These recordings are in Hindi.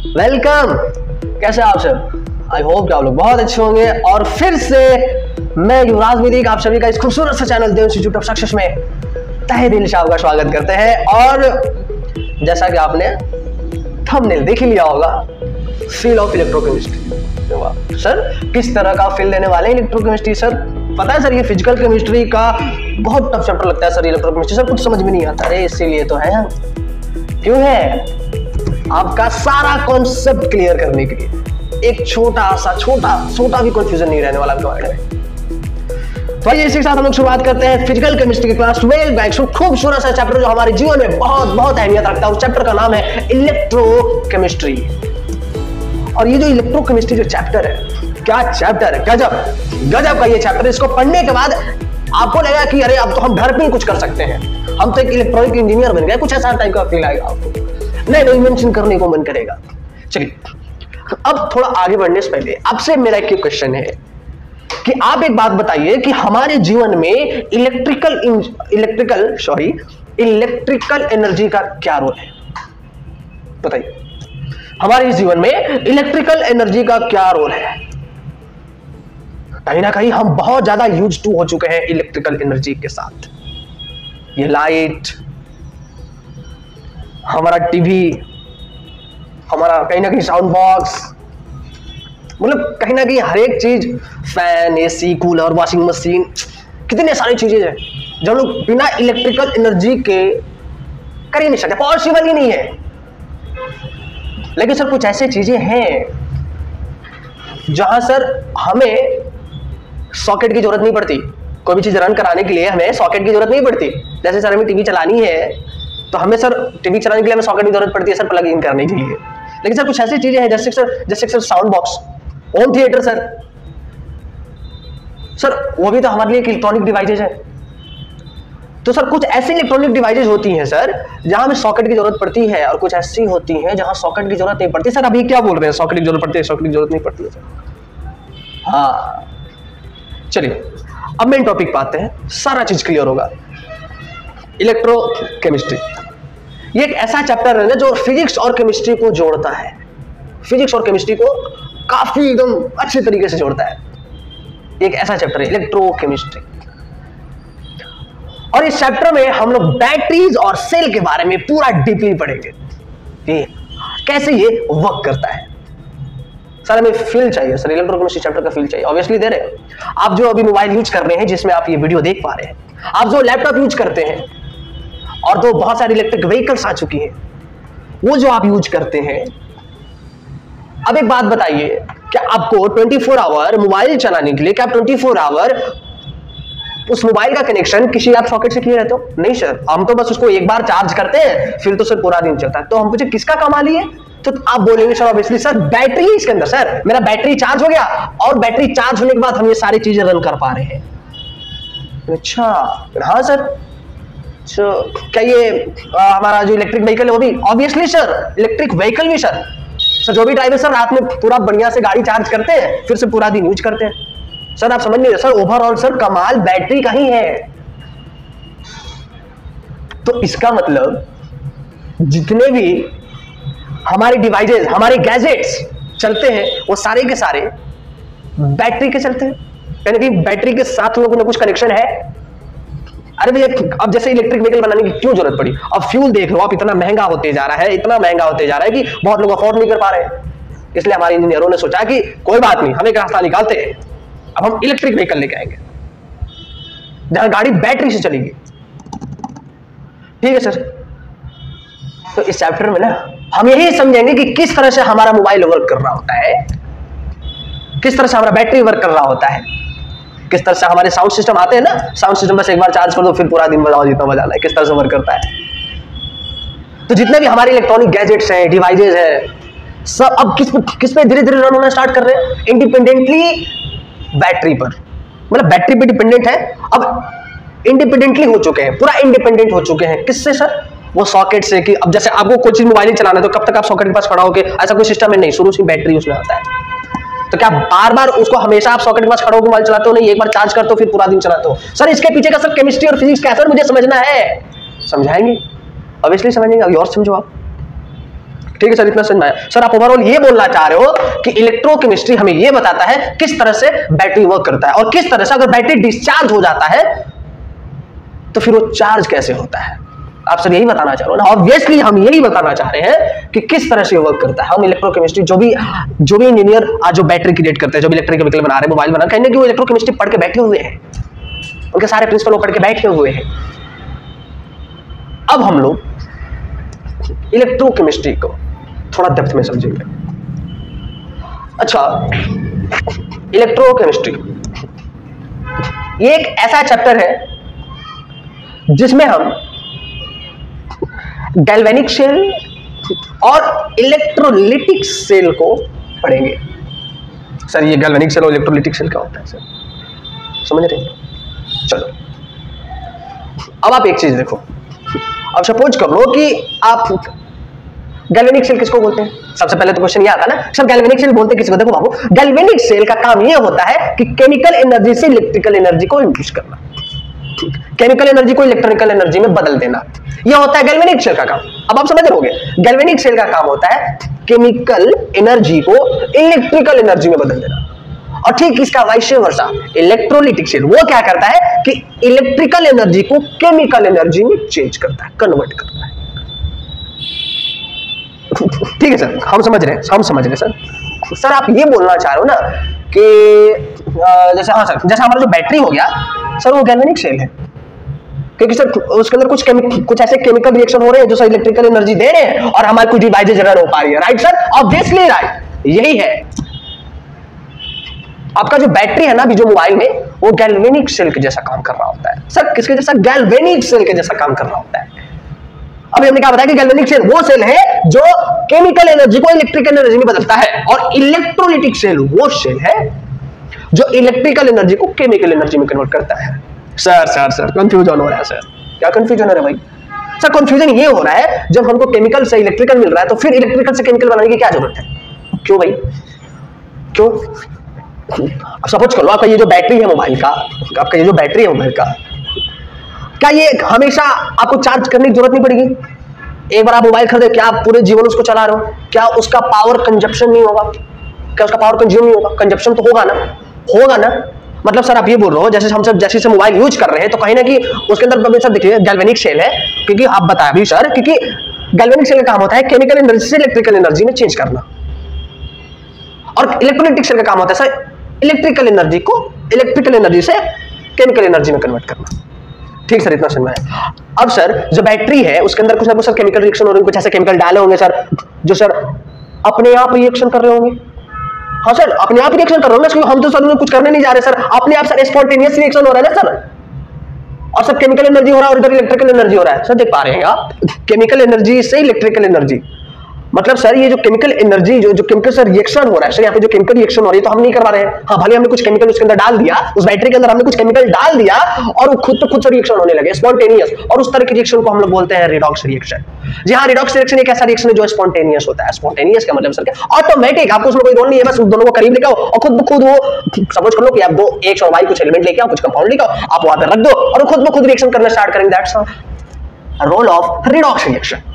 वेलकम। कैसे आप सब? आई होप कि आप लोग बहुत अच्छे होंगे। और फिर से मैं युवराज विदिक आप सभी का इस खूबसूरत सा channel Dev Institute of Success में तहे दिल से आपका स्वागत करते हैं। और जैसा कि आपने थंबनेल देख ही लिया होगा, फील्ड ऑफ इलेक्ट्रोकेमिस्ट्री। सर किस तरह का फील्ड देने वाले इलेक्ट्रोकेमिस्ट्री? सर पता है सर, ये फिजिकल केमिस्ट्री का बहुत टफ चैप्टर लगता है सर इलेक्ट्रोकेमिस्ट्री। सर कुछ समझ में नहीं आता। अरे इसीलिए तो है। क्यों है? आपका सारा कॉन्सेप्ट क्लियर करने के लिए एक छोटा भी कंफ्यूजन नहीं रहने वाला आपके बारे में। तो आइए इसी के साथ हम लोग शुरुआत करते हैं फिजिकल केमिस्ट्री की क्लास 12 का एक खूबसूरत सा चैप्टर जो हमारे जीवन में बहुत अहमियत रखता है। उस चैप्टर का नाम है इलेक्ट्रोकेमिस्ट्री। और ये जो इलेक्ट्रोकेमिस्ट्री जो चैप्टर है, क्या चैप्टर है! गजब का ये चैप्टर। इसको पढ़ने के बाद आपको लगेगा कि अरे अब तो हम घर पे ही कुछ कर सकते हैं, हम तो एक इलेक्ट्रॉनिक इंजीनियर बन गए, कुछ ऐसा टाइप का फील आएगा आपको। नए इन्वेंशन करने को मन करेगा। चलिए अब थोड़ा आगे बढ़ने से पहले आपसे मेरा एक क्वेश्चन है कि आप एक बात बताइए कि हमारे जीवन में इलेक्ट्रिकल एनर्जी का क्या रोल है? बताइए, हमारे जीवन में इलेक्ट्रिकल एनर्जी का क्या रोल है? कहीं ना कहीं हम बहुत ज्यादा यूज टू हो चुके हैं इलेक्ट्रिकल एनर्जी के साथ। ये लाइट, हमारा टीवी, हमारा कहीं ना कहीं साउंड बॉक्स, मतलब कहीं ना कहीं हर एक चीज, fan, AC, cooler, washing machine, कितनी सारी चीजें हैं जो लोग बिना इलेक्ट्रिकल एनर्जी के कर ही नहीं सकते, पॉसिबल ही नहीं है। लेकिन सर कुछ ऐसी चीजें हैं जहां सर हमें सॉकेट की जरूरत नहीं पड़ती। कोई भी चीज रन कराने के लिए हमें सॉकेट की जरूरत नहीं पड़ती। जैसे सर हमें टीवी चलानी है तो हमें सर टीवी चलाने के लिए हमें सॉकेट की जरूरत पड़ती है सर, प्लग इन करने के लिए। लेकिन सर कुछ ऐसी चीजें हैं जैसे sir sound box, home theatre sir वो भी तो हमारे लिए एक इलेक्ट्रॉनिक डिवाइसेज है। तो सर कुछ ऐसी इलेक्ट्रॉनिक डिवाइसेज होती हैं सर जहां हमें सॉकेट की जरूरत पड़ती है, और कुछ ऐसी होती हैं जहां सॉकेट की जरूरत नहीं पड़ती। सर अभी क्या बोल रहे हैं? सॉकेट की जरूरत पड़ती है, सॉकेट की जरूरत नहीं पड़ती है सर। हाँ चलिए अब मेन टॉपिक पे आते हैं, सारा चीज क्लियर होगा। इलेक्ट्रोकेमिस्ट्री ये एक ऐसा चैप्टर है ना जो फिजिक्स और केमिस्ट्री को जोड़ता है। फिजिक्स और केमिस्ट्री को काफी एकदम अच्छे तरीके से जोड़ता है। एक ऐसा चैप्टर है इलेक्ट्रोकेमिस्ट्री। और इस चैप्टर में हम लोग बैटरीज और सेल के बारे में पूरा डीपली पढ़ेंगे कि कैसे ये वर्क करता है। सर हमें फील चाहिए सर, इलेक्ट्रोकेमिस्ट्री चैप्टर का फील चाहिए। ऑब्वियसली दे रहे हैं आप। जो अभी मोबाइल यूज कर रहे हैं जिसमें आप ये वीडियो देख पा रहे हैं, आप जो लैपटॉप यूज करते हैं, और जो बहुत सारी इलेक्ट्रिक व्हीकल्स आ चुकी हैं वो जो आप यूज करते हैं। अब एक बात बताइए, क्या आपको 24 आवर मोबाइल चलाने के लिए क्या आप 24 आवर उस मोबाइल का कनेक्शन किसी आप सॉकेट से किए रहते हो? नहीं सर, हम तो बस उसको एक बार चार्ज करते हैं, फिर तो सर पूरा दिन चलता है। तो हम पूछे किसका कमाल है? तो आप बोलेंगे सर ऑब्वियसली सर बैटरी है इसके अंदर। सर मेरा बैटरी चार्ज हो गया, और बैटरी चार्ज होने के बाद हम ये सारी चीजें रन कर पा रहे हैं। अच्छा हाँ सर, तो क्या ये हमारा जो इलेक्ट्रिक व्हीकल है वो भी? ऑब्वियसली सर इलेक्ट्रिक व्हीकल भी सर जो भी ड्राइवर सर रात में पूरा बढ़िया से गाड़ी चार्ज करते हैं, फिर से पूरा दिन यूज करते हैं। सर आप समझ नहीं रहे सर, ओवरऑल सर कमाल बैटरी का ही है। तो इसका मतलब जितने भी हमारे डिवाइसेस, हमारे गैजेट्स चलते हैं वो सारे के सारे बैटरी के चलते हैं। यानी कि बैटरी के साथ लोगों ने कुछ कनेक्शन है। अरे भैया अब जैसे इलेक्ट्रिक व्हीकल बनाने की क्यों जरूरत पड़ी? अब फ्यूल देख लो आप, इतना महंगा होते जा रहा है, इतना महंगा होते जा रहा है कि बहुत लोग अफोर्ड नहीं कर पा रहे हैं। इसलिए हमारे इंजीनियरों ने सोचा कि कोई बात नहीं, हम एक रास्ता निकालते हैं। अब हम इलेक्ट्रिक व्हीकल लेके आएंगे जहां गाड़ी बैटरी से चलेगी। ठीक है सर। तो इस चैप्टर में ना हम यही समझेंगे कि किस तरह से हमारा मोबाइल वर्क कर रहा होता है, किस तरह से हमारा बैटरी वर्क कर रहा होता है, किस तरह से हमारे साउंड सिस्टम आते हैं ना, साउंड सिस्टम बस एक बार चार्ज कर दो फिर पूरा दिन बजाओ जितना बजाना है, किस तरह से वर्क करता है। तो जितने भी हमारे इलेक्ट्रॉनिक गैजेट्स हैं, डिवाइसेस हैं, सब अब किस पे धीरे धीरे रन होना स्टार्ट कर रहे हैं? इंडिपेंडेंटली बैटरी पर। मतलब बैटरी पे डिपेंडेंट है, अब इंडिपेंडेंटली हो चुके हैं, पूरा इंडिपेंडेंट हो चुके हैं। किससे सर? वो सॉकेट से। कि अब जैसे आपको कोई चीज मोबाइल चलाना है तो कब तक आप सॉकेट के पास खड़ा होकर, ऐसा कोई सिस्टम है नहीं, शुरू से बैटरी उसमें आता है। तो क्या बार बार उसको हमेशा आप सॉकेट के पास खड़े होकर मोबाइल चलाते हो? नहीं, एक बार चार्ज करते हो फिर पूरा दिन चलाते हो। सर इसके पीछे का सर केमिस्ट्री और फिजिक्स क्या है सर, मुझे समझना है। समझाएंगे? ऑब्वियसली समझेंगे। अभी और समझो आप। ठीक है सर, इतना समझ में आया। सर आप ओवरऑल ये बोलना चाह रहे हो कि इलेक्ट्रोकेमिस्ट्री हमें ये बताता है किस तरह से बैटरी वर्क करता है और किस तरह से अगर बैटरी डिस्चार्ज हो जाता है तो फिर वो चार्ज कैसे होता है। आप सर यही बताना चाह रहे हो ना। ऑब्वियसली हम यही बताना चाह रहे हैं कि किस तरह से वर्क करता है। हम इलेक्ट्रोकेमिस्ट्री जो भी इंजीनियर आज जो बैटरी क्रिएट करते हैं, जो भी इलेक्ट्रिक व्हीकल बना रहे हैं, मोबाइल बना रहे हैं, कहीं ना वो इलेक्ट्रोकेमिस्ट्री पढ़ के बैठे हुए हैं, उनके सारे प्रिंसिपल पढ़ के बैठे हुए हैं। अब हम लोग इलेक्ट्रोकेमिस्ट्री को थोड़ा डेप्थ में समझेंगे। अच्छा, इलेक्ट्रोकेमिस्ट्री ये एक ऐसा चैप्टर है जिसमें हम गैल्वेनिक सेल और इलेक्ट्रोलिटिक सेल को पढ़ेंगे। सर ये गैल्वेनिक सेल और इलेक्ट्रोलिटिक सेल क्या होता है सर, समझ रहे हैं? चलो अब आप एक चीज देखो। अब सपोज कर लो कि आप गैल्वेनिक सेल किसको बोलते हैं? सबसे पहले तो क्वेश्चन ये आता है ना, सब गैल्वेनिक सेल बोलते हैं किसको? देखो बाबू, गैल्वेनिक सेल का काम ये होता है कि केमिकल एनर्जी से इलेक्ट्रिकल एनर्जी को इंड्यूस करना, केमिकल एनर्जी को इलेक्ट्रिकल एनर्जी में बदल देना, यह होता है गैल्वेनिक सेल का काम। अब आप समझ रहोगे, गैल्वेनिक सेल का काम होता है केमिकल एनर्जी को इलेक्ट्रिकल एनर्जी में बदल देना। और ठीक इसका वाइस वर्सा इलेक्ट्रोलिटिक सेल वो क्या करता है कि इलेक्ट्रिकल एनर्जी को केमिकल एनर्जी में चेंज करता है, कन्वर्ट करता है। ठीक है सर, हम समझ रहे हैं सर। सर आप ये बोलना चाह रहे हो ना कि जैसे, हाँ सर, जैसे हमारा जो बैटरी हो गया सर वो गैल्वेनिक सेल है, क्योंकि सर उसके अंदर कुछ ऐसे केमिकल रिएक्शन हो रहे हैं जो सर इलेक्ट्रिकल एनर्जी दे रहे हैं और हमारी कुछ डिवाइसेज रन हो पा रही है। राइट सर, ऑब्वियसली राइट, यही है। आपका जो बैटरी है ना अभी जो मोबाइल में, वो गैल्वेनिक सेल के जैसा काम कर रहा होता है। सर किसके जैसा? गैल्वेनिक सेल के जैसा काम कर रहा होता है। अभी हमने क्या बताया कि गैल्वेनिक सेल वो सेल है जो केमिकल एनर्जी को इलेक्ट्रिकल एनर्जी में बदलता है, और इलेक्ट्रोलिटिक सेल वो सेल है जो इलेक्ट्रिकल एनर्जी को केमिकल एनर्जी में कन्वर्ट करता है। सर कंफ्यूजन हो रहा है सर। क्या कंफ्यूजन हो रहा है भाई? सर कंफ्यूजन ये हो रहा है जब हमको केमिकल से इलेक्ट्रिकल मिल रहा है तो फिर इलेक्ट्रिकल से केमिकल बनाने की क्या जरूरत है? क्यों भाई, क्यों? सपोज कर लो आपका ये जो बैटरी है मोबाइल का, क्या ये हमेशा आपको चार्ज करने की जरूरत नहीं पड़ेगी? एक बार आप मोबाइल खरीदे, क्या आप पूरे जीवन उसको चला रहे हो? क्या उसका पावर कंजप्शन नहीं होगा? क्या उसका पावर कंज्यूम नहीं होगा? कंजप्शन तो होगा ना। मतलब सर आप ये बोल रहे हो जैसे हम सब जैसे मोबाइल यूज कर रहे हैं तो कहीं ना कहीं उसके अंदर सर देखिए गैल्वेनिक सेल है, क्योंकि आप बताया भी सर, क्योंकि गैल्वेनिक सेल का काम होता है केमिकल एनर्जी से इलेक्ट्रिकल एनर्जी में चेंज करना, और इलेक्ट्रोलिटिक सेल का काम होता है सर इलेक्ट्रिकल एनर्जी को इलेक्ट्रिकल एनर्जी से केमिकल एनर्जी में कन्वर्ट करना। ठीक सर, इतना समझ में आया। अब सर जो बैटरी है उसके अंदर कुछ ना कुछ सर केमिकल रिएक्शन हो रहे हैं, कुछ ऐसे केमिकल डाले होंगे सर जो सर अपने आप रिएक्शन कर रहे होंगे। हाँ सर, अपने आप रिएक्शन कर रहे होंगे, हम तो सर कुछ करने नहीं जा रहे सर, अपने आप सर स्पॉन्टेनियस रिएक्शन हो रहा है ना सर, और सब केमिकल एनर्जी हो रहा है और इधर इलेक्ट्रिकल एनर्जी हो रहा है। सर देख पा रहे हैं आप, केमिकल एनर्जी से इलेक्ट्रिकल एनर्जी, मतलब सर ये जो केमिकल एनर्जी जो केमिकल सर रिएक्शन हो रहा है सर, यहाँ पे जो केमिकल रिएक्शन हो रही है तो हम नहीं करवा रहे हैं। हाँ भले हमने कुछ केमिकल उसके अंदर डाल दिया, उस बैटरी के अंदर हमने कुछ केमिकल डाल दिया और वो खुद से रिएक्शन होने लगे स्पॉन्टेनियस, और उस तरह के रिएक्शन को हम लोग बोलते हैं रिडॉक्स रिएक्शन। जी हाँ, रिडॉक्स रिएक्शन एक ऐसा रिएक्शन है जो स्पॉन्टेनियस होता है। स्पॉन्टेनियस का मतलब सर क्या? ऑटोमेटिक, आपको उसमें कोई रोल नहीं है, बस उस दोनों को करीब लेके आओ और खुद वो सपोज कर लो कि आप दो एक्स और वाई कुछ एलिमेंट लेके आओ, कुछ कंपाउंड लेके आओ, आप वहां पे रख दो और खुद ब खुद रिएक्शन करना स्टार्ट करेंगे। That's role of redox reaction.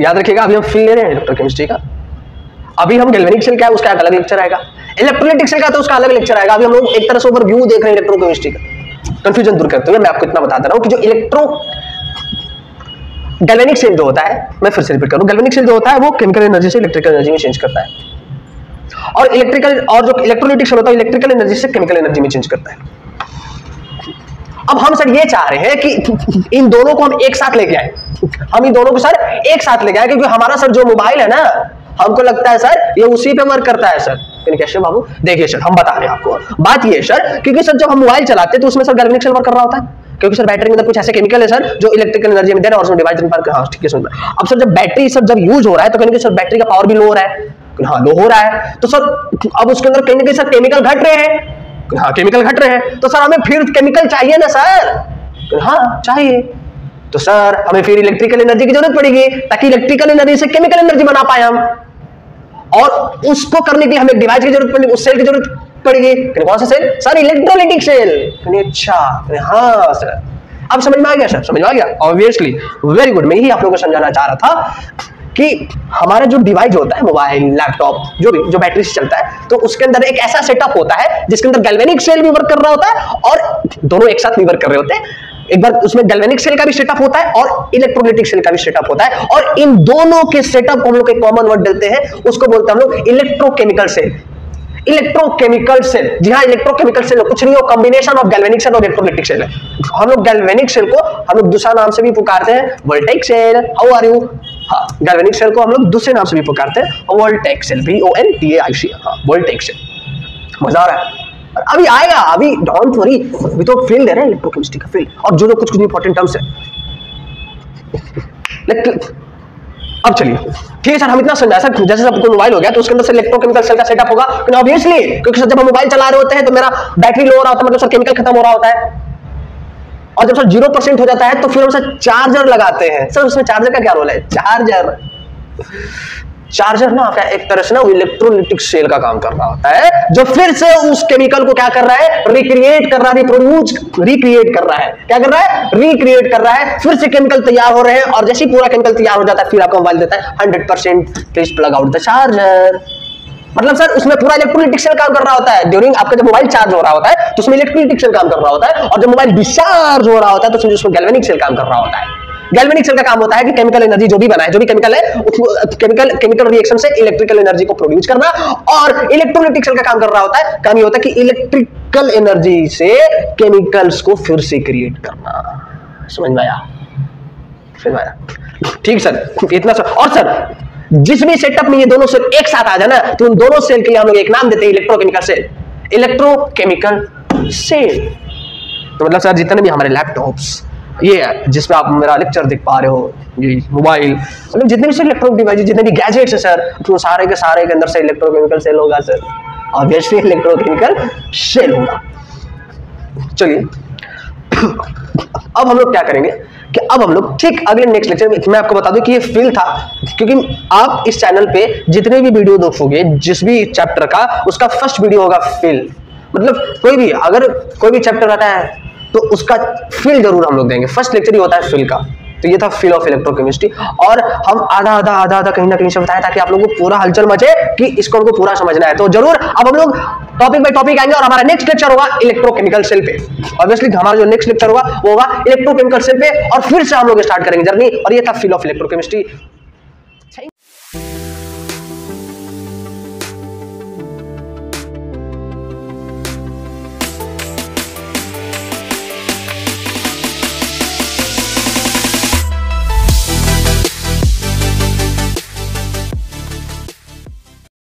याद रखिएगा, अभी हम फील ले रहे हैं इलेक्ट्रोकेमिस्ट्री का, अभी हम गैल्वेनिक सेल क्या है उसका अलग लेक्चर आएगा, इलेक्ट्रोलिटिक सेल का तो उसका अलग लेक्चर आएगा। अभी हम लोग एक तरह से ओवरव्यू देख रहे हैं इलेक्ट्रोकेमिस्ट्री का। कंफ्यूजन दूर करते हुए मैं आपको इतना बता दे रहा हूं कि जो गैल्वेनिक सेल जो होता है, मैं फिर से रिपीट करूं, गैल्वेनिक सेल जो होता है वो केमिकल एनर्जी से इलेक्ट्रिकल एनर्जी में चेंज करता है, और जो इलेक्ट्रोलिटिक सेल होता है इलेक्ट्रिकल एनर्जी से केमिकल एनर्जी में चेंज करता है। अब हम सर ये चाह रहे हैं कि इन दोनों को हम एक साथ लेके आए, हम इन दोनों को सर एक साथ लेके आए, क्योंकि हमारा सर जो मोबाइल है ना, हमको लगता है सर ये उसी पे वर्क करता है सर। कैसे बाबू? देखिए सर हम बता रहे हैं आपको, बात ये है सर, क्योंकि सर जब हम मोबाइल चलाते हैं तो उसमें सर गैल्वेनिक सेल वर्क कर रहा होता है, क्योंकि सर बैटरी के अंदर कुछ ऐसे केमिकल है सर जो इलेक्ट्रिकल एनर्जी में दे रहा है और उसमें डिवाइस पर। हाँ ठीक है सुन। अब सर जब बैटरी सर जब यूज हो रहा है तो कहीं ना सर बैटरी का पावर भी लो हो रहा है, हाँ लो हो रहा है, तो सर अब उसके अंदर कहीं ना कहीं सर केमिकल घट रहे हैं, हाँ केमिकल घट रहे हैं, तो सर हमें फिर केमिकल चाहिए ना सर, हाँ चाहिए, तो सर हमें फिर इलेक्ट्रिकल एनर्जी की जरूरत पड़ेगी ताकि इलेक्ट्रिकल एनर्जी से केमिकल एनर्जी बना पाए हम, और उसको करने के लिए हमें एक डिवाइस की जरूरत पड़ेगी, उस सेल की जरूरत पड़ेगी। कौन सा सेल? Sir electrolytic cell. अच्छा हाँ सर, अब समझ में आ गया सर? समझ में आ गया? Obviously, very good. मैं ही आप लोगों को समझाना चाह रहा था कि हमारा जो डिवाइस होता है, मोबाइल, लैपटॉप, जो भी, जो बैटरी से चलता है, तो उसके अंदर एक ऐसा सेटअप होता है जिसके अंदर गैल्वेनिक सेल भी वर्क कर रहा होता है और दोनों एक साथ भी वर्क कर रहे होते हैं। एक बार उसमें गैल्वेनिक सेल का भी सेटअप होता है और इलेक्ट्रोलाइटिक सेल का भी सेटअप होता है, और इन दोनों के सेटअप को हम लोग एक कॉमन वर्ड देते हैं, उसको बोलते हैं हम लोग इलेक्ट्रोकेमिकल सेल। इलेक्ट्रोकेमिकल सेल, जी हाँ, इलेक्ट्रोकेमिकल सेल कुछ नहीं हो, कॉम्बिनेशन ऑफ गैल्वेनिक सेल और इलेक्ट्रोलाइटिक सेल है। हम लोग गैल्वेनिक सेल को हम लोग दूसरा नाम से भी पुकारते हैं, voltaic cell. How are you? हाँ, गैल्वेनिक सेल को हम लोग दूसरे नाम से भी पुकारते हैं, वोल्टेइक सेल, VOLTAIC। हाँ, वोल्टेइक सेल। मजा आ रहा है? अभी आएगा, अभी डोंट वरी, अभी तो फील्ड है ना इलेक्ट्रोकेमिस्ट्री का फील्ड, और जो कुछ इंपॉर्टेंट टर्म्स है। अब चलिए, ठीक है सर, हम इतना समझा सर, जैसे सबको मोबाइल हो गया तो उसके अंदर से इलेक्ट्रोकेमिकल सेल का सेटअप होगा, ऑब्वियसली, क्योंकि सर जब हम मोबाइल चला रहे होते हैं तो मेरा बैटरी लो हो रहा होता है, मतलब सर केमिकल खत्म हो रहा होता है, और जब सर 0% हो जाता है तो फिर हम सर चार्जर लगाते हैं। सर उसमें चार्जर का क्या रोल है? चार्जर ना आपका एक तरह से ना इलेक्ट्रोलाइटिक सेल का काम कर रहा होता है, जो फिर से उस केमिकल को क्या कर रहा है? रिक्रिएट कर रहा है, रिक्रिएट कर रहा है। क्या कर रहा है? रिक्रिएट कर रहा है। फिर से केमिकल तैयार हो रहे हैं, और जैसे ही पूरा केमिकल तैयार हो जाता है फिर आपका मोबाइल देता है 100% please plug out the charger. मतलब सर उसमें पूरा इलेक्ट्रोलाइटिक सेल काम कर रहा होता है। ड्यूरिंग आपका जब मोबाइल चार्ज हो रहा होता है तो उसमें इलेक्ट्रोलाइटिक सेल काम कर रहा होता है, और जब मोबाइल डिस्चार्ज हो रहा होता है तो उसमें गैल्वेनिक सेल काम कर रहा होता है। गैल्वेनिक सेल का काम होता है कि केमिकल एनर्जी जो भी बना है, जो भी केमिकल है, केमिकल रिएक्शन से इलेक्ट्रिकल एनर्जी को प्रोड्यूस करना, और इलेक्ट्रोलाइटिक सेल का काम कर रहा होता है, काम ये होता है कि इलेक्ट्रिकल एनर्जी से केमिकल्स को फिर से क्रिएट करना। समझ में आया? ठीक सर, इतना सर। और सर जिस भी सेटअप में ये दोनों सेल एक साथ आ जाए ना, तो उन दोनों सेल के लिए हम लोग एक नाम देते हैं, इलेक्ट्रोकेमिकल सेल। इलेक्ट्रोकेमिकल सेल तो मतलब सर जितने भी हमारे लैपटॉप्स, ये है जिसमें आप मेरा लेक्चर देख पा रहे हो, ये मोबाइल, मतलब जितने भी इलेक्ट्रॉनिक डिवाइस, जितने भी गैजेट्स है सर, तो सारे के अंदर से इलेक्ट्रोकेमिकल सेल होगा सर, ऑब्वियसली इलेक्ट्रोकेमिकल सेल होगा। चलिए अब हम लोग क्या करेंगे कि अब हम लोग ठीक अगले नेक्स्ट लेक्चर में, मैं आपको बता दूं कि ये फील था, क्योंकि आप इस चैनल पे जितने भी वीडियो देखोगे जिस भी चैप्टर का, उसका फर्स्ट वीडियो होगा फील। मतलब कोई भी अगर कोई भी चैप्टर आता है तो उसका फील जरूर हम लोग देंगे। फर्स्ट लेक्चर ही होता है फील का। तो ये था फील ऑफ इलेक्ट्रोकेमिस्ट्री, और हम आधा कहीं ना कहीं से बताया ताकि आप लोगों को पूरा हलचल मचे कि इसको हमको पूरा समझना है। तो जरूर अब हम लोग टॉपिक बाय टॉपिक आएंगे, और हमारा नेक्स्ट लेक्चर होगा इलेक्ट्रोकेमिकल सेल पे। ऑब्वियसली हमारा जो नेक्स्ट लेक्चर होगा वो होगा इलेक्ट्रोकेमिकल सेल पे, और फिर से हम लोग स्टार्ट करेंगे जर्नी। और ये था फील ऑफ इलेक्ट्रोकेमिस्ट्री।